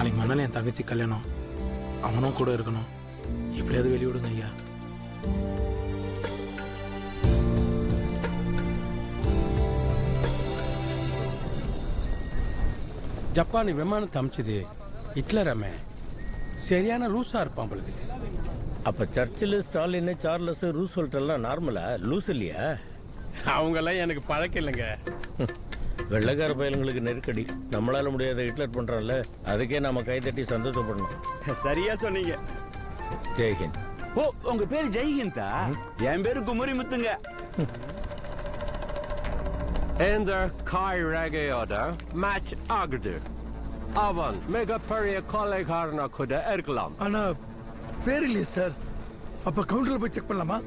நாளைக்கு மண்ணால என் தங்கச்சி கல்யாணம், அவனும் கூட இருக்கணும். எப்படியாவது வெளியிடுங்க ஐயா. ஜப்பானி விமானத்தை அமைச்சது ஹிட்லராமே, சரியான லூசா இருப்பான் உங்களுக்கு. அப்ப சர்ச்சில், ஸ்டாலின், சார்லஸ், ரூஸ்வெல்ட் எல்லாம் நார்மலா லூஸ் இல்லையா? அவங்க எல்லாம் எனக்கு பழக்கம் இல்லைங்க. வெள்ளைக்கார பயலுங்களுக்கு நெருக்கடி. நம்மளால முடியாத ஹிட்லர் பண்றான்ல, அதுக்கே நாம கைதட்டி சந்தோஷப்படணும். சரியா சொன்னீங்க. ஜெய்ஹிந்த். ஓ, உங்க பேரு ஜெய்ஹிந்தா? என் பேரு Kumari முத்துங்க. Ender Kai Rageoda match Agder. Avan mega peria colleague harna kuda erglam. ஆனா பேர் இல்லையே சார். அப்ப கவுண்டர்ல போய் செக் பண்ணலாமா?